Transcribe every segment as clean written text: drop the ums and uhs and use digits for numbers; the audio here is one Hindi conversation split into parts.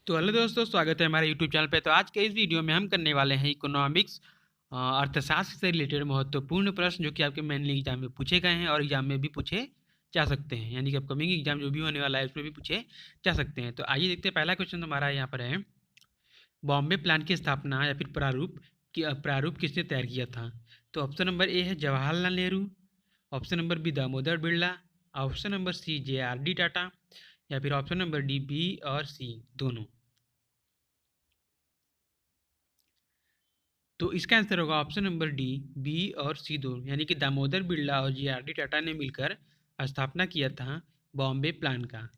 तो हेलो दोस्तों, स्वागत है हमारे यूट्यूब चैनल पे। तो आज के इस वीडियो में हम करने वाले हैं इकोनॉमिक्स अर्थशास्त्र से रिलेटेड महत्वपूर्ण प्रश्न जो कि आपके मेनली एग्जाम में पूछे गए हैं और एग्जाम में भी पूछे जा सकते हैं, यानी कि अपकमिंग एग्जाम जो भी होने वाला है उसमें भी पूछे जा सकते हैं। तो आइए देखते हैं, पहला क्वेश्चन हमारा यहाँ पर है, बॉम्बे प्लान की स्थापना या फिर प्रारूप किसने तैयार किया था? तो ऑप्शन नंबर ए है Jawaharlal Nehru, option number B Damodar Birla, option number C JRD Tata, या फिर ऑप्शन नंबर डी बी और सी दोनों। तो इसका आंसर होगा ऑप्शन नंबर डी, बी और सी दोनों, यानी कि दामोदर बिरला और JRD टाटा ने मिलकर स्थापना किया था बॉम्बे प्लान का।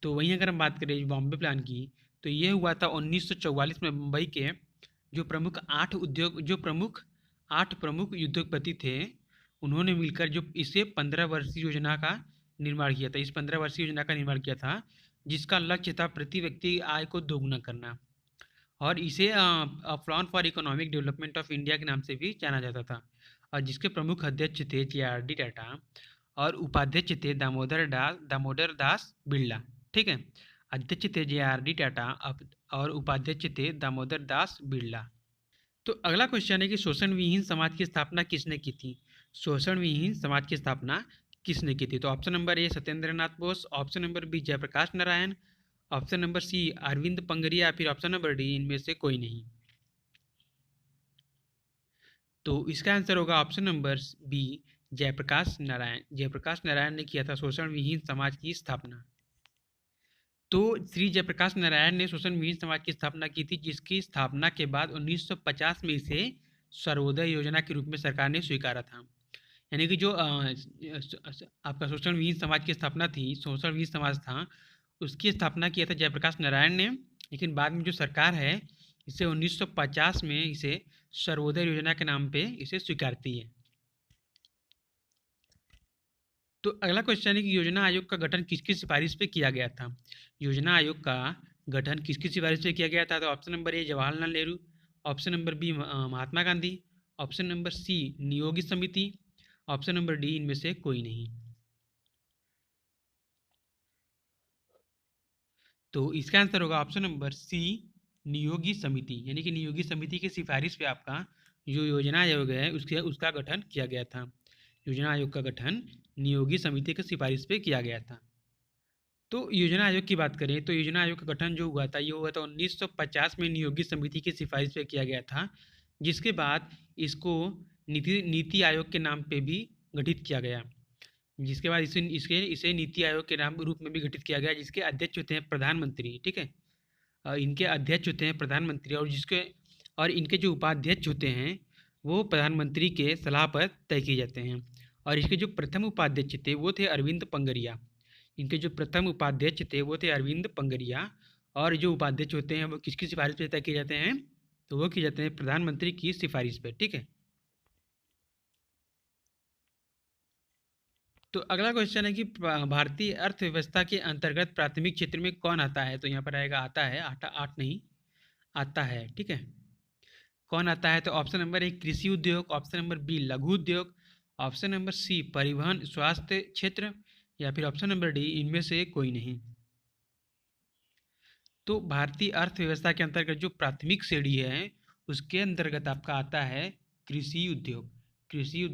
तो वहीं अगर हम बात करें बॉम्बे प्लान की, तो ये हुआ था 1944 में। मुंबई के जो प्रमुख उद्योगपति थे, उन्होंने मिलकर जो इसे 15 वर्षीय योजना का निर्माण किया था। इस 15 वर्षीय योजना का निर्माण किया था, जिसका लक्ष्य था प्रति व्यक्ति आय को दोगुना करना, और इसे plan for economic development of India के नाम से भी जाना जाता था। और जिसके प्रमुख अध्यक्ष थे JRD टाटा और उपाध्यक्ष थे दामोदर दास बिरला। ठीक है, अध्यक्ष थे JRD टाटा और उपाध्यक्ष थे दामोदर दास बिरला। तो अगला क्वेश्चन है कि शोषण विहीन समाज की स्थापना किसने की थी? शोषण विहीन समाज की स्थापना किसने की थी? तो option number A Satyendra Nath Bose, option number B Jayaprakash Narayan, option number C Arvind Panagariya, या फिर ऑप्शन नंबर डी इनमें से कोई नहीं। तो इसका आंसर होगा option number B Jayaprakash Narayan. Jayaprakash Narayan ने किया था शोषण विहीन समाज की स्थापना। तो श्री जयप्रकाश नारायण ने शोषण विहीन समाज की स्थापना की थी, जिसकी स्थापना के बाद 1950 में इसे सर्वोदय योजना के रूप में सरकार ने स्वीकारा था। यानी कि जो आपका शोषण विहीन समाज की स्थापना थी, शोषण विहीन समाज था, उसकी स्थापना किया था जयप्रकाश नारायण ने। लेकिन बाद में जो सरकार है, इसे 1950 में इसे सर्वोदय योजना के नाम पे इसे स्वीकारती है। तो अगला क्वेश्चन है कि योजना आयोग का गठन किसकी सिफारिश पे किया गया था? योजना आयोग का गठन किसकी सिफारिश पे किया गया था? तो option number A Jawaharlal Nehru, option number B Mahatma Gandhi, option number C Niyogi समिति, ऑप्शन नंबर डी इनमें से कोई नहीं। तो इसका आंसर होगा ऑप्शन नंबर सी नियोगी समिति, यानी कि नियोगी समिति की सिफारिश पे आपका जो योजना आयोग है उसका गठन किया गया था। योजना आयोग का गठन नियोगी समिति की सिफारिश पे किया गया था। तो योजना आयोग की बात करें तो योजना आयोग का गठन जो हुआ था, ये हुआ था 1950 में नियोगी समिति की सिफारिश पे किया गया था, जिसके बाद इसको नीति आयोग के नाम पे भी गठित किया गया। जिसके बाद इसे नीति आयोग के नाम रूप में भी गठित किया गया, जिसके अध्यक्ष होते हैं प्रधानमंत्री। ठीक है, इनके अध्यक्ष होते हैं प्रधानमंत्री, और इनके जो उपाध्यक्ष होते हैं वो प्रधानमंत्री के सलाह पर तय किए जाते हैं। और इसके जो प्रथम उपाध्यक्ष थे वो थे अरविंद पंगरिया। इनके जो प्रथम उपाध्यक्ष थे वो थे अरविंद पंगरिया, और जो उपाध्यक्ष होते हैं वो किसकी सिफारिश पर तय किए जाते हैं? तो वो किए जाते हैं प्रधानमंत्री की सिफारिश पर। ठीक है, तो अगला क्वेश्चन है कि भारतीय अर्थव्यवस्था के अंतर्गत प्राथमिक क्षेत्र में कौन आता है? तो यहाँ पर आएगा आता है, आठ नहीं, आता है। ठीक है, कौन आता है? तो ऑप्शन नंबर ए कृषि उद्योग, ऑप्शन नंबर बी लघु उद्योग, ऑप्शन नंबर सी परिवहन स्वास्थ्य क्षेत्र, या फिर ऑप्शन नंबर डी इनमें से कोई नहीं। तो भारतीय अर्थव्यवस्था के अंतर्गत जो प्राथमिक श्रेणी है उसके अंतर्गत आपका आता है कृषि उद्योग। कृषि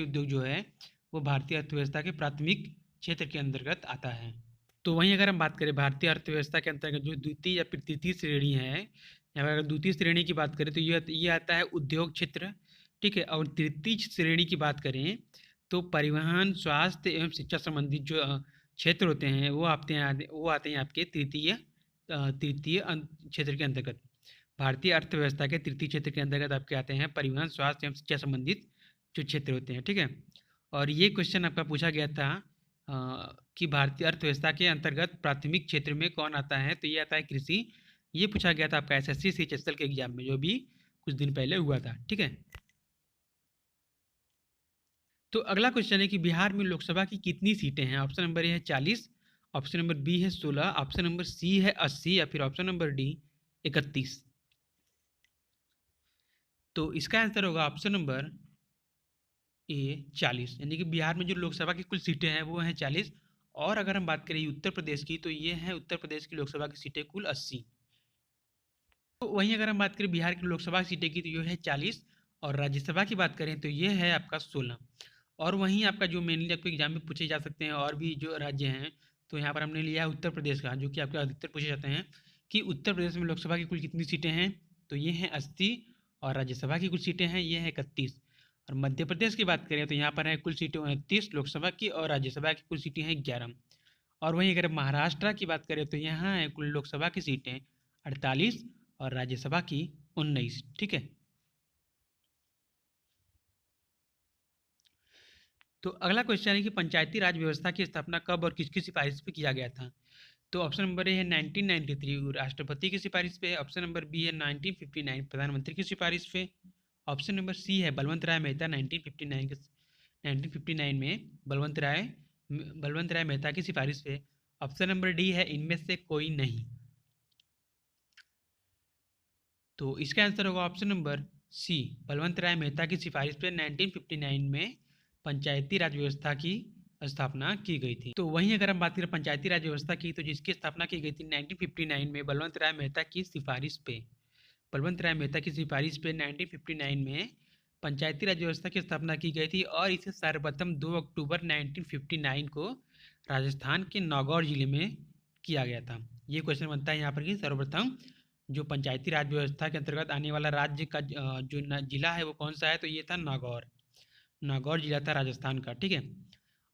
उद्योग जो है वो भारतीय अर्थव्यवस्था के प्राथमिक क्षेत्र के अंतर्गत आता है। तो वहीं अगर हम बात करें भारतीय अर्थव्यवस्था के अंतर्गत जो द्वितीय या फिर तृतीय श्रेणी है, या अगर द्वितीय श्रेणी की बात करें तो ये आता है उद्योग क्षेत्र। ठीक है, और तृतीय श्रेणी की बात करें तो परिवहन स्वास्थ्य एवं शिक्षा संबंधित जो क्षेत्र होते हैं वो आते हैं आपके तृतीय क्षेत्र के अंतर्गत। भारतीय अर्थव्यवस्था के तृतीय क्षेत्र के अंतर्गत आपके आते हैं परिवहन स्वास्थ्य एवं शिक्षा संबंधित जो क्षेत्र होते हैं। ठीक है, और ये क्वेश्चन आपका पूछा गया था कि भारतीय अर्थव्यवस्था के अंतर्गत प्राथमिक क्षेत्र में कौन आता है? तो ये आता है कृषि। ये पूछा गया था आपका SSC CHSL के एग्जाम में, जो भी कुछ दिन पहले हुआ था। ठीक है, तो अगला क्वेश्चन है कि बिहार में लोकसभा की कितनी सीटें हैं? ऑप्शन नंबर ए है 40, ऑप्शन नंबर बी है 16, ऑप्शन नंबर सी है 80, या फिर ऑप्शन नंबर डी 31। तो इसका आंसर होगा ऑप्शन नंबर ए 40, यानी कि बिहार में जो लोकसभा की कुल सीटें हैं वो हैं 40, और अगर हम बात करें उत्तर प्रदेश की, तो ये है उत्तर प्रदेश की लोकसभा की सीटें कुल 80। तो वहीं अगर हम बात करें बिहार की लोकसभा सीटें की, तो ये है 40, और राज्यसभा की बात करें तो ये है आपका 16। और वहीं आपका जो मेनली आपको एग्जाम में पूछे जा सकते हैं और भी जो राज्य हैं, तो यहाँ पर हमने लिया है उत्तर प्रदेश का, जो कि आपके अधिकतर पूछे जाते हैं कि उत्तर प्रदेश में लोकसभा की कुल कितनी सीटें हैं, तो ये हैं 80, और राज्यसभा की कुल सीटें हैं ये है 31। और मध्य प्रदेश की बात करें तो यहाँ पर है कुल सीटें 29 लोकसभा की, और राज्यसभा की कुल सीटें हैं 11। और वहीं अगर महाराष्ट्र की बात करें तो यहाँ है कुल लोकसभा की सीटें 48 और राज्यसभा की 19। ठीक है। तो अगला क्वेश्चन है कि पंचायती राज व्यवस्था की स्थापना कब और किसकी सिफारिश पे किया गया था। तो ऑप्शन नंबर ए है 1993 राष्ट्रपति की सिफारिश पे, ऑप्शन नंबर बी है 1959 प्रधानमंत्री की सिफारिश पे, ऑप्शन नंबर सी है बलवंत राय मेहता 1959 में बलवंत राय मेहता की सिफारिश पे, ऑप्शन नंबर डी है इनमें से कोई नहीं। तो इसका आंसर होगा ऑप्शन नंबर सी, बलवंत राय मेहता की सिफारिश पे 1959 में पंचायती राज व्यवस्था की स्थापना की गई थी। तो वहीं अगर हम बात करें पंचायती राज व्यवस्था की, तो जिसकी स्थापना की गई थी 1959 में बलवंत राय मेहता की सिफारिश पे, बलवंत राय मेहता की सिफारिश पे 1959 में पंचायती राज व्यवस्था की स्थापना की गई थी, और इसे सर्वप्रथम 2 अक्टूबर 1959 को राजस्थान के नागौर जिले में किया गया था। ये क्वेश्चन बनता है यहाँ पर कि सर्वप्रथम जो पंचायती राज व्यवस्था के अंतर्गत आने वाला राज्य का जो जिला है वो कौन सा है, तो ये था नागौर। नागौर जिला था राजस्थान का। ठीक है।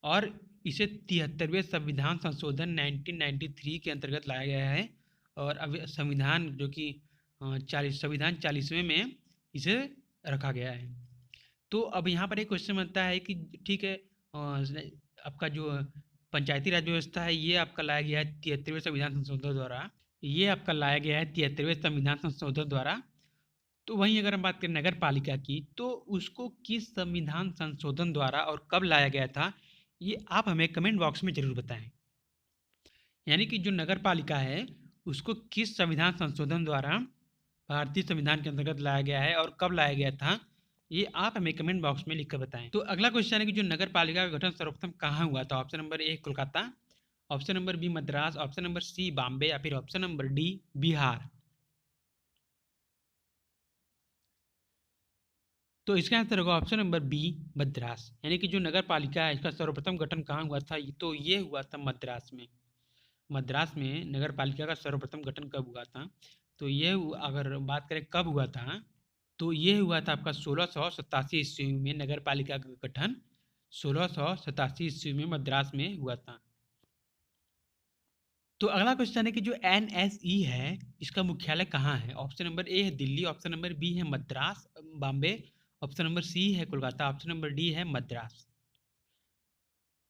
और इसे 73वें संविधान संशोधन 1993 के अंतर्गत लाया गया है, और अब संविधान जो कि 40वें में इसे रखा गया है। तो अब यहाँ पर एक क्वेश्चन बनता है कि ठीक है, आपका जो पंचायती राज व्यवस्था है ये आपका लाया गया है 73वें संविधान संशोधन द्वारा, ये आपका लाया गया है 73वें संविधान संशोधन द्वारा। तो वहीं अगर हम बात करें नगर पालिका की, तो उसको किस संविधान संशोधन द्वारा और कब लाया गया था, ये आप हमें कमेंट बॉक्स में ज़रूर बताएं। यानी कि जो नगर पालिका है उसको किस संविधान संशोधन द्वारा भारतीय संविधान के अंतर्गत लाया गया है और कब लाया गया था, ये आप हमें कमेंट बॉक्स में लिखकर बताएं। तो अगला क्वेश्चन है कि जो नगर पालिका का गठन सर्वप्रथम कहाँ हुआ था। Option number A Kolkata, option number B Madras, option number C Bombay, या फिर ऑप्शन नंबर डी बिहार। तो इसका आंसर होगा ऑप्शन नंबर बी मद्रास। यानी कि जो नगर पालिका है इसका सर्वप्रथम गठन कहाँ हुआ था, तो ये हुआ था मद्रास में। मद्रास में नगर पालिका का सर्वप्रथम गठन कब हुआ था, तो ये अगर बात करें कब हुआ था, तो ये हुआ था आपका 1687 ईस्वी में नगर पालिका का गठन 1687 ईस्वी में मद्रास में हुआ था। तो अगला क्वेश्चन है कि जो NSE है इसका मुख्यालय कहाँ है। ऑप्शन नंबर ए है दिल्ली, ऑप्शन नंबर बी है Madras Bombay, option number C है कोलकाता, ऑप्शन नंबर डी है मद्रास।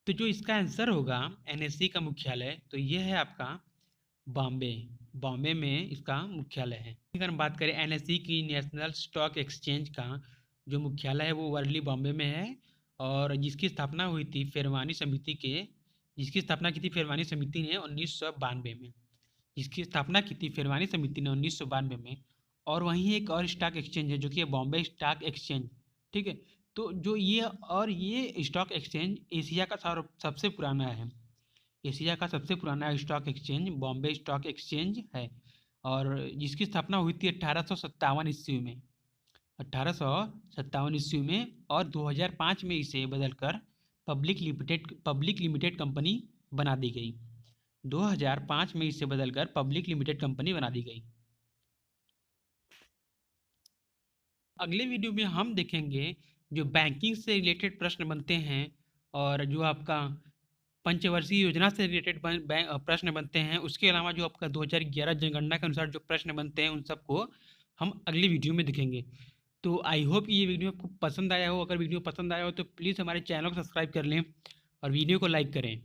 तो जो इसका आंसर होगा NSE का मुख्यालय, तो ये है आपका बॉम्बे। बॉम्बे में इसका मुख्यालय है। अगर हम बात करें NSE की नेशनल स्टॉक एक्सचेंज का जो मुख्यालय है वो वर्ली बॉम्बे में है, और जिसकी स्थापना हुई थी फेरवानी समिति के जिसकी स्थापना की थी फेरवानी समिति ने 1992 में, जिसकी स्थापना की थी फेरवानी समिति ने 1992 में। और वहीं एक और स्टॉक एक्सचेंज है जो कि बॉम्बे स्टॉक एक्सचेंज। ठीक है। तो जो ये स्टॉक एक्सचेंज एशिया का सबसे पुराना है। एशिया का सबसे पुराना stock exchange Bombay stock exchange है, और जिसकी स्थापना हुई थी 1857 ईस्वी में, 1857 ईस्वी में, और 2005 में इसे बदलकर पब्लिक लिमिटेड कंपनी बना दी गई। 2005 में इसे बदलकर पब्लिक लिमिटेड कंपनी बना दी गई। अगले वीडियो में हम देखेंगे जो बैंकिंग से रिलेटेड प्रश्न बनते हैं, और जो आपका पंचवर्षीय योजना से रिलेटेड प्रश्न बनते हैं, उसके अलावा जो आपका 2011 जनगणना के अनुसार जो प्रश्न बनते हैं उन सबको हम अगली वीडियो में देखेंगे। तो आई होप ये वीडियो आपको पसंद आया हो। अगर वीडियो पसंद आया हो तो प्लीज़ हमारे चैनल को सब्सक्राइब कर लें और वीडियो को लाइक करें।